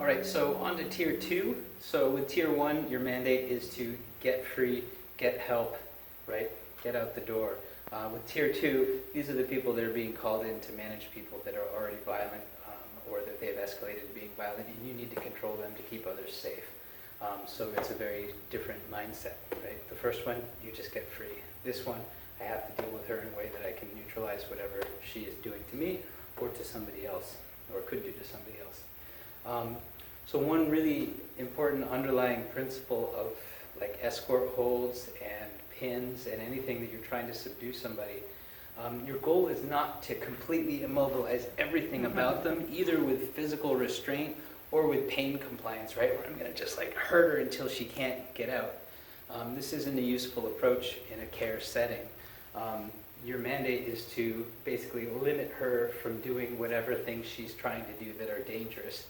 All right, so on to tier 2. So with tier 1, your mandate is to get free, get help, right? Get out the door. With tier 2, these are the people that are being called in to manage people that are already violent or that they've escalated to being violent, and you need to control them to keep others safe. So it's a very different mindset, right? The first one, you just get free. This one, I have to deal with her in a way that I can neutralize whatever she is doing to me or to somebody else, or could do to somebody else. So one really important underlying principle of like escort holds and pins and anything that you're trying to subdue somebody, your goal is not to completely immobilize everything about them, either with physical restraint or with pain compliance, right? Where I'm going to just like hurt her until she can't get out. This isn't a useful approach in a care setting. Your mandate is to basically limit her from doing whatever things she's trying to do that are dangerous.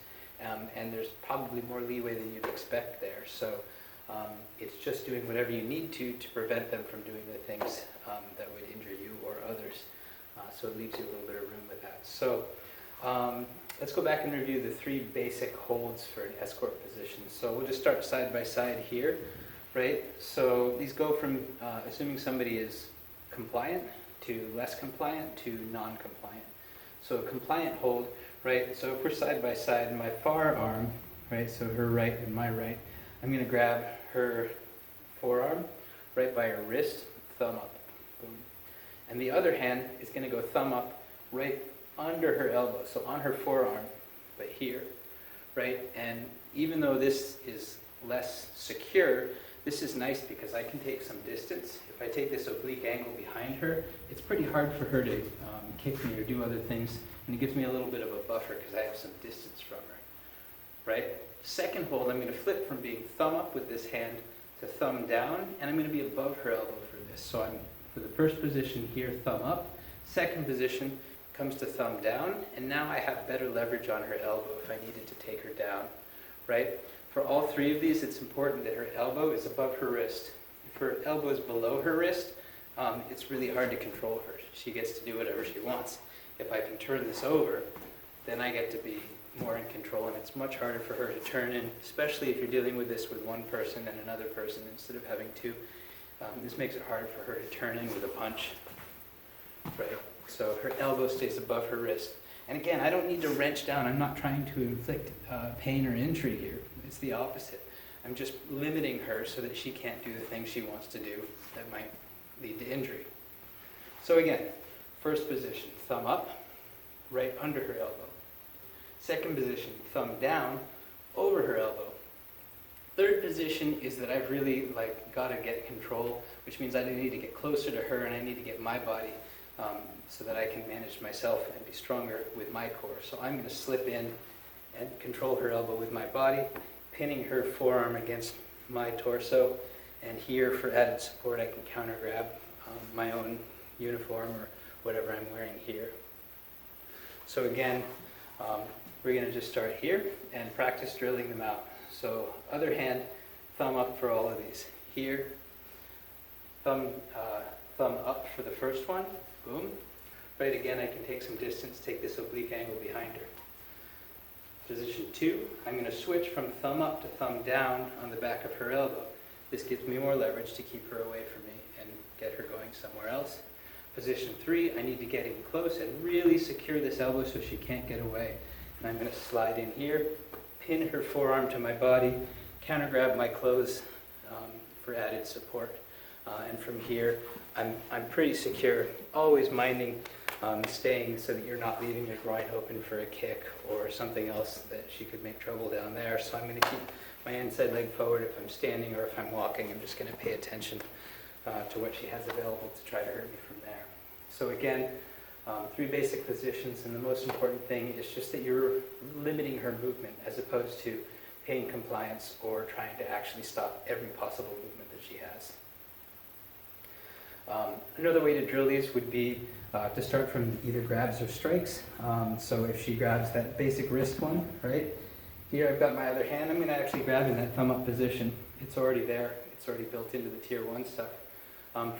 And there's probably more leeway than you'd expect there. So it's just doing whatever you need to prevent them from doing the things that would injure you or others. So it leaves you a little bit of room with that. So let's go back and review the 3 basic holds for an escort position. So we'll just start side by side here, right? So these go from assuming somebody is compliant to less compliant to non-compliant. So a compliant hold, right? So if we're side by side, my far arm, right? So her right and my right, I'm going to grab her forearm right by her wrist, thumb up, boom. And the other hand is going to go thumb up right under her elbow, so on her forearm, but here, right? And even though this is less secure, this is nice because I can take some distance. If I take this oblique angle behind her, it's pretty hard for her to kick me or do other things, and it gives me a little bit of a buffer because I have some distance from her, right? Second hold, I'm going to flip from being thumb up with this hand to thumb down, and I'm going to be above her elbow for this. So I'm, for the first position here, thumb up. Second position comes to thumb down, and now I have better leverage on her elbow if I needed to take her down, right? For all 3 of these, it's important that her elbow is above her wrist. If her elbow is below her wrist, it's really hard to control her. She gets to do whatever she wants. If I can turn this over, then I get to be more in control, and it's much harder for her to turn in, especially if you're dealing with this with one person and another person instead of having 2. This makes it hard for her to turn in with a punch, right? So her elbow stays above her wrist. And again, I don't need to wrench down. I'm not trying to inflict pain or injury here. It's the opposite. I'm just limiting her so that she can't do the things she wants to do that might lead to injury. So again, first position, thumb up, right under her elbow. Second position, thumb down, over her elbow. Third position is that I've really got to get control, which means I need to get closer to her and I need to get my body so that I can manage myself and be stronger with my core. So I'm going to slip in and control her elbow with my body, pinning her forearm against my torso, and here for added support I can counter grab my own uniform or whatever I'm wearing here. So again, we're going to just start here and practice drilling them out. So other hand, thumb up for all of these. Here, thumb up for the first one, boom. Right, again, I can take some distance, take this oblique angle behind her. Position 2, I'm going to switch from thumb up to thumb down on the back of her elbow. This gives me more leverage to keep her away from me and get her going somewhere else. Position 3, I need to get in close and really secure this elbow so she can't get away. And I'm going to slide in here, pin her forearm to my body, counter grab my clothes for added support. And from here, I'm pretty secure, always minding staying so that you're not leaving your groin open for a kick or something else that she could make trouble down there. So I'm going to keep my inside leg forward if I'm standing or if I'm walking. I'm just going to pay attention to what she has available to try to hurt me from there. So again, 3 basic positions, and the most important thing is just that you're limiting her movement as opposed to pain compliance or trying to actually stop every possible movement that she has. Another way to drill these would be to start from either grabs or strikes. So if she grabs that basic wrist one, right? Here I've got my other hand. I'm going to actually grab in that thumb up position. It's already there. It's already built into the tier 1 stuff.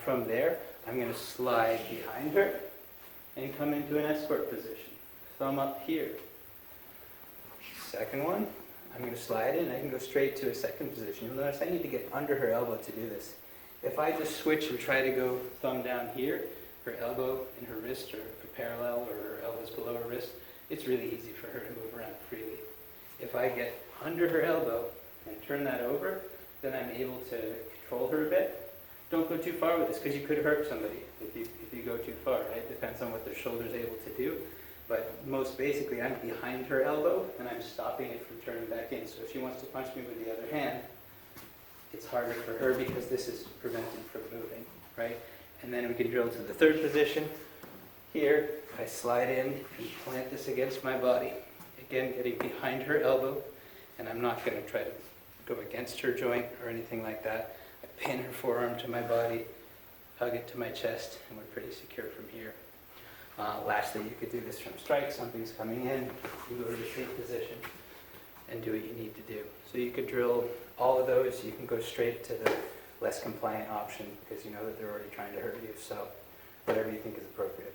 From there, I'm going to slide behind her and come into an escort position. Thumb up here. Second one, I'm going to slide in, I can go straight to a second position. You'll notice I need to get under her elbow to do this. If I just switch and try to go thumb down here, her elbow and her wrist are parallel, or her elbows below her wrist, it's really easy for her to move around freely. If I get under her elbow and turn that over, then I'm able to control her a bit. Don't go too far with this, because you could hurt somebody if you go too far, right? Depends on what their shoulder's able to do. But most basically, I'm behind her elbow, and I'm stopping it from turning back in. So if she wants to punch me with the other hand, it's harder for her because this is preventing from moving, right? And then we can drill to the third position. Here, I slide in and plant this against my body. Again, getting behind her elbow, and I'm not going to try to go against her joint or anything like that. I pin her forearm to my body, hug it to my chest, and we're pretty secure from here. Lastly, you could do this from strike. Something's coming in, you go to the same position and do what you need to do. So you could drill all of those. You can go straight to the less compliant option because you know that they're already trying to hurt you. So whatever you think is appropriate.